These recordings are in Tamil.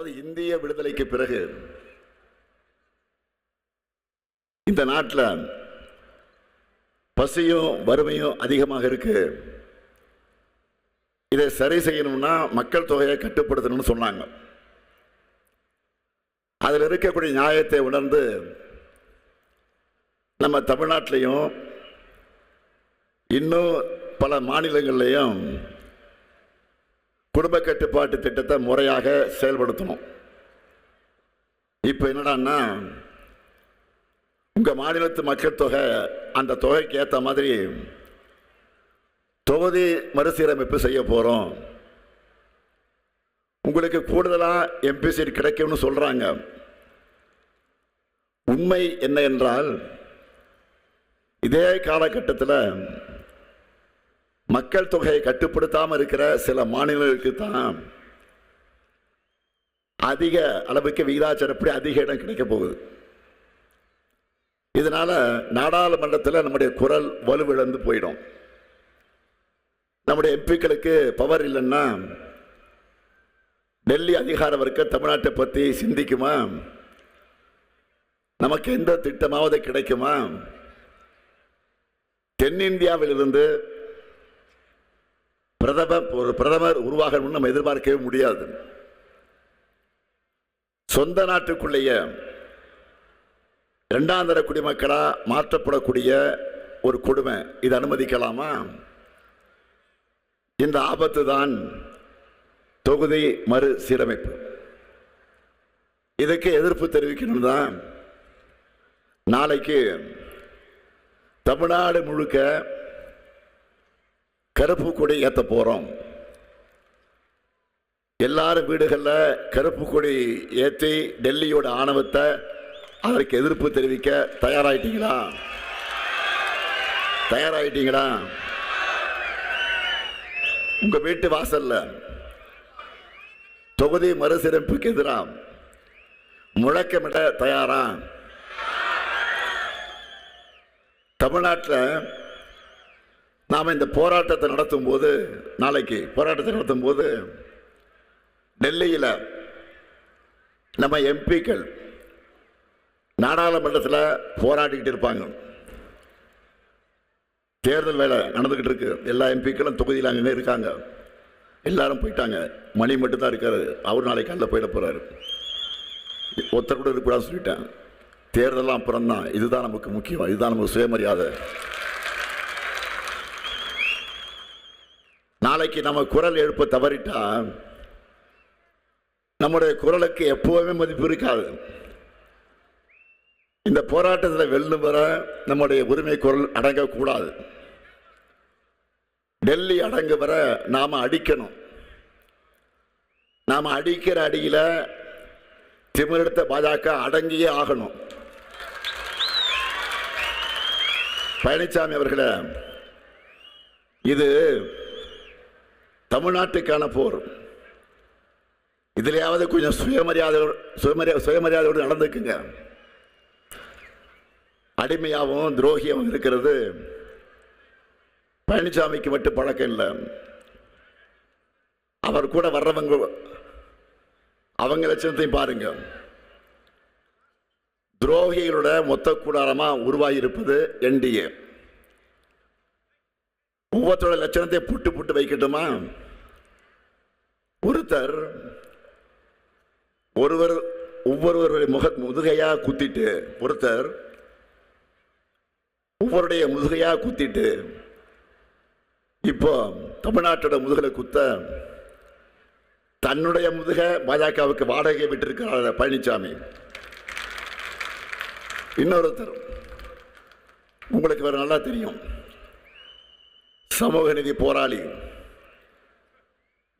அதாவது இந்திய விடுதலைக்கு பிறகு இந்த நாட்டில் பசியும் வறுமையும் அதிகமாக இருக்கு. இதை சரி செய்யணும்னா மக்கள் தொகையை கட்டுப்படுத்தணும்னு சொன்னாங்க. அதில் இருக்கக்கூடிய நியாயத்தை உணர்ந்து நம்ம தமிழ்நாட்டிலையும் இன்னும் பல மாநிலங்கள்லையும் குடும்ப கட்டுப்பாட்டு திட்டத்தை முறையாக செயல்படுத்தணும். இப்போ என்னடான்னா, உங்கள் மாநிலத்து மக்கள் தொகை அந்த தொகைக்கு ஏற்ற மாதிரி தொகுதி மறுசீரமைப்பு செய்ய போகிறோம், உங்களுக்கு கூடுதலாக எம்பி சீட் கிடைக்கும்னு சொல்கிறாங்க. உண்மை என்ன என்றால், இதே காலகட்டத்தில் மக்கள் தொகையை கட்டுப்படுத்தாமல் இருக்கிற சில மாநிலங்களுக்கு தான் அதிக அளவுக்கு விகிதாச்சாரப்படி அதிக இடம் கிடைக்க போகுது. இதனால நாடாளுமன்றத்தில் நம்முடைய குரல் வலுவிழந்து போயிடும். நம்முடைய எம்பிக்களுக்கு பவர் இல்லைன்னா டெல்லி அதிகார வர்க்கம் தமிழ்நாட்டை பற்றி சிந்திக்குமா? நமக்கு எந்த திட்டமாவது கிடைக்குமா? தென்னிந்தியாவிலிருந்து பிரதமர் உருவாகணும்னு நம்ம எதிர்பார்க்கவே முடியாது. சொந்த நாட்டுக்குள்ளேயே இரண்டாம் தர குடிமக்களா மாற்றப்படக்கூடிய ஒரு கொடுமை, இது அனுமதிக்கலாமா? இந்த ஆபத்து தான் தொகுதி மறுசீரமைப்பு. இதுக்கு எதிர்ப்பு தெரிவிக்கணும் தான் நாளைக்கு தமிழ்நாடு முழுக்க கருப்பு கொடி ஏற்ற போறோம். எல்லாரும் வீடுகளில் கருப்பு கொடி ஏற்றி டெல்லியோட ஆணவத்தை அதற்கு எதிர்ப்பு தெரிவிக்க தயாராயிட்டீங்களா? தயாராயிட்டீங்களா? உங்க வீட்டு வாசல்ல தொகுதி மறுசீரமைப்புக்கு எதிராக முழக்கமிட தயாரா? தமிழ்நாட்டில் நாம் இந்த போராட்டத்தை நடத்தும் போது, நாளைக்கு போராட்டத்தை நடத்தும் போது டெல்லியில் நம்ம எம்பிக்கள் நாடாளுமன்றத்தில் போராடிக்கிட்டு இருப்பாங்க. தேர்தல் வேலை நடந்துக்கிட்டு இருக்கு. எல்லா எம்பிக்களும் தொகுதியில் அங்கே இருக்காங்க. எல்லாரும் போயிட்டாங்க. மணி மட்டும் தான் இருக்காரு. அவர் நாளைக்கு காலைல போயிட போறாரு. ஒருத்தர் கூட இருக்கக்கூடாதுன்னு சொல்லிட்டேன். தேர்தலாம் அப்புறம் தான். இதுதான் நமக்கு முக்கியம். இதுதான் நமக்கு சுயமரியாதை. நாளைக்கு நம்ம குரல் எழுப்ப தவறிட்டா நம்முடைய குரலுக்கு எப்பவுமே மதிப்பு இருக்காது. இந்த போராட்டத்தில் வெல்லும் வர நம்முடைய உரிமை குரல் அடங்கக்கூடாது. டெல்லி அடங்கு வர நாம அடிக்கணும். நாம அடிக்கிற அடியில திமிரெடுத்த பாஜக அடங்கியே ஆகணும். பழனிசாமி அவர்களே, இது தமிழ்நாட்டுக்கான போர். இதுலயாவது கொஞ்சம் சுயமரியாதையோடு நடந்துக்குங்க. அடிமையாகவும் துரோகியாகவும் இருக்கிறது பழனிசாமிக்கு மட்டும் பழக்கம் இல்லை. அவர் கூட வர்றவங்க அவங்க லட்சணத்தையும் பாருங்க. துரோகிகளோட மொத்த கூடாரமா உருவாகி இருப்பது என்டிஏ. ஒவ்வொருத்தரோட லட்சணத்தை புட்டு புட்டு வைக்கட்டுமா? ஒவ்வொருவருடைய முதுகையா குத்திட்டு, ஒருத்தர் ஒவ்வொருடைய முதுகையா குத்திட்டு இப்போ தமிழ்நாட்டோட முதுகலை குத்த தன்னுடைய முதுக பாஜகவுக்கு வாடகை விட்டிருக்கிறார் பழனிசாமி. இன்னொருத்தர் உங்களுக்கு வேற நல்லா தெரியும், சமூக நீதி போராளி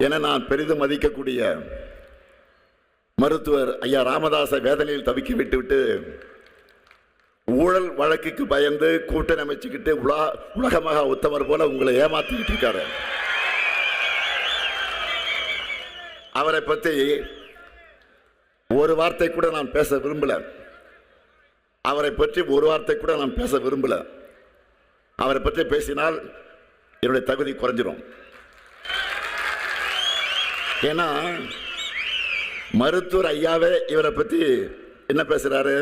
என நான் பெரிதும் மதிக்கக்கூடிய மருத்துவர் ஐயா ராமதாஸை வேதனையில் தவிக்க விட்டுவிட்டு ஊழல் வழக்குக்கு பயந்து கூட்டணி அமைச்சுக்கிட்டு உலகமாக உத்தமர் போல உங்களை ஏமாத்திக்கிட்டு இருக்காரு. அவரை பற்றி ஒரு வார்த்தை கூட நான் பேச விரும்பல. அவரை பற்றி ஒரு வார்த்தை கூட நான் பேச விரும்பல. அவரை பற்றி பேசினால் என்னுடைய தகுதி குறைஞ்சிடும். ஏன்னா மருத்துவர் ஐயாவே இவரை பத்தி என்ன பேசுறாரு?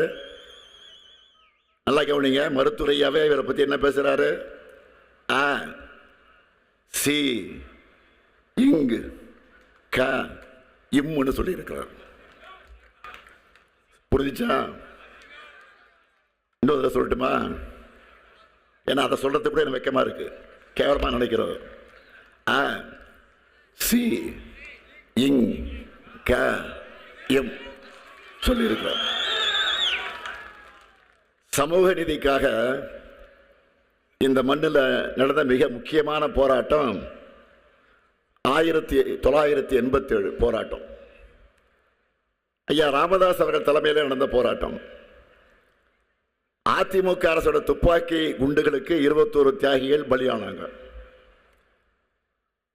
நல்லா கவனிங்க. மருத்துவர் ஐயாவே இவரை பத்தி என்ன பேசுறாரு? ஆ சி இங்கு க இம்முன்னு சொல்லி இருக்கிறார். புரிஞ்சுச்சா? இன்னொரு சொல்லட்டுமா? ஏன்னா அதை சொல்றது கூட எனக்கு வெக்கமா இருக்கு, கேவலமா நினைக்கிறது. ஆ சி இங் க எம் சொல்லி இருக்கிறார். சமூக நீதிக்காக இந்த மண்ணில் நடந்த மிக முக்கியமான போராட்டம் 1987 போராட்டம். ஐயா ராமதாஸ் அவர்கள் தலைமையில் நடந்த போராட்டம். அதிமுக அரசோட துப்பாக்கி குண்டுகளுக்கு 21 தியாகிகள் பலியானாங்க.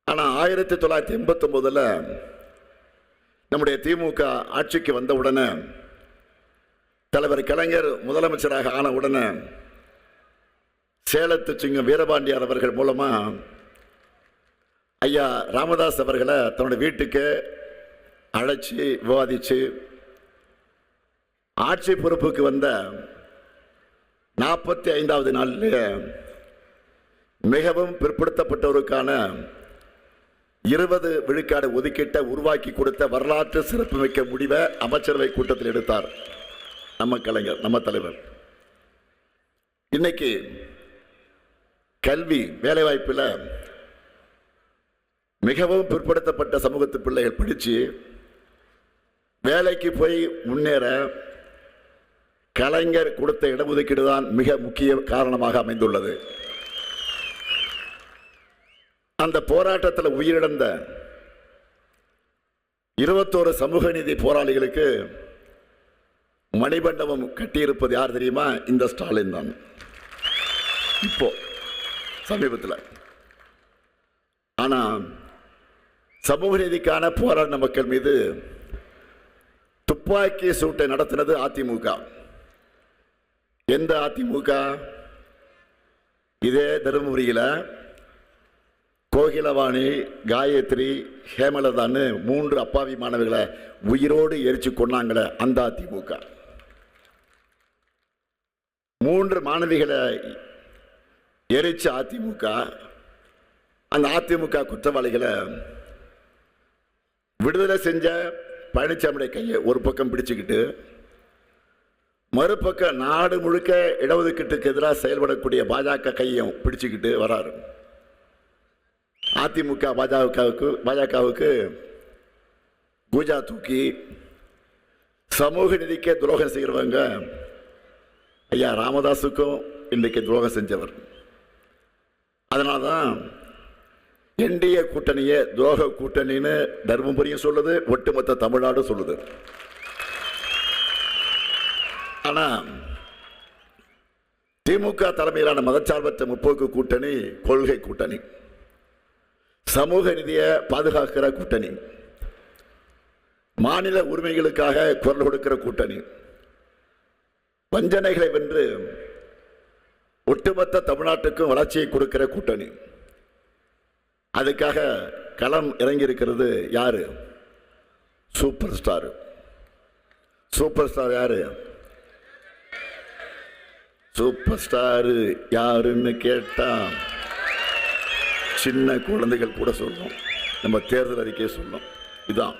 ஆனா 1989 நம்முடைய திமுக ஆட்சிக்கு வந்த உடனே, தலைவர் கலைஞர் முதலமைச்சராக ஆன உடனே, சேலத்து சிங்கம் வீரபாண்டியார் அவர்கள் மூலமா ஐயா ராமதாஸ் அவர்களை தன்னுடைய வீட்டுக்கு அழைச்சி விவாதிச்சு ஆட்சி பொறுப்புக்கு வந்த 45வது நாளிலே மிகவும் பிற்படுத்தப்பட்டவருக்கான 20 விழுக்காடு ஒதுக்கீட்டை உருவாக்கி கொடுத்த வரலாற்று சிறப்புமிக்க முடிவை அமைச்சரவை கூட்டத்தில் எடுத்தார் நம்ம கலைஞர், நம்ம தலைவர். இன்னைக்கு கல்வி வேலைவாய்ப்பில் மிகவும் பிற்படுத்தப்பட்ட சமூகத்து பிள்ளைகள் படித்து வேலைக்கு போய் முன்னேற கலைஞர் கொடுத்த இடஒதுக்கீடு தான் மிக முக்கிய காரணமாக அமைந்துள்ளது. அந்த போராட்டத்தில் உயிரிழந்த 21 சமூக நீதி போராளிகளுக்கு மணிமண்டபம் கட்டியிருப்பது யார் தெரியுமா? இந்த ஸ்டாலின் தான். இப்போ சமீபத்தில். ஆனா சமூக நீதிக்கான போராடின மக்கள் மீது துப்பாக்கி சூட்டை நடத்தினது அதிமுக. எந்த அதிமுக? இதே தருமபுரியில் கோகிலவாணி, காயத்ரி, ஹேமலதான்னு 3 அப்பாவி மாணவர்களை உயிரோடு எரிச்சு கொண்டாங்களே அந்த அதிமுக. 3 மாணவிகளை எரிச்ச அதிமுக. அந்த அதிமுக குற்றவாளிகளை விடுதலை செஞ்ச பழனிசாமியுடைய கையை ஒரு பக்கம் பிடிச்சுக்கிட்டு, மறுபக்கம் நாடு முழுக்க இடஒதுக்கீட்டுக்கு எதிராக செயல்படக்கூடிய பாஜக கையும் பிடிச்சுக்கிட்டு வராரு. அதிமுக பாஜகவுக்கு பூஜா தூக்கி சமூக நீதிக்கே துரோகம் செய்கிறவங்க ஐயா ராமதாஸுக்கும் இன்றைக்கு துரோகம் செஞ்சவர். அதனால்தான் என்டிஏ கூட்டணியே துரோக கூட்டணின்னு தர்மபுரியும் சொல்லுது, ஒட்டுமொத்த தமிழ்நாடும் சொல்லுது. ஆனா திமுக தலைமையிலான மதச்சார்பற்ற முற்போக்கு கூட்டணி கொள்கை கூட்டணி, சமூக நீதியை பாதுகாக்கிற கூட்டணி, மாநில உரிமைகளுக்காக குரல் கொடுக்கிற கூட்டணி, வஞ்சனைகளை வென்று ஒட்டுமொத்த தமிழ்நாட்டுக்கும் வளர்ச்சியை கொடுக்கிற கூட்டணி. அதுக்காக களம் இறங்கி இருக்கிறது யாரு? Super star. சூப்பர் ஸ்டார் யாரு? சூப்பர் ஸ்டார் யாருன்னு கேட்டா சின்ன குழந்தைகள் கூட சொல்லும், நம்ம தேர்தல் அறிக்கையை சொல்லும். இதுதான்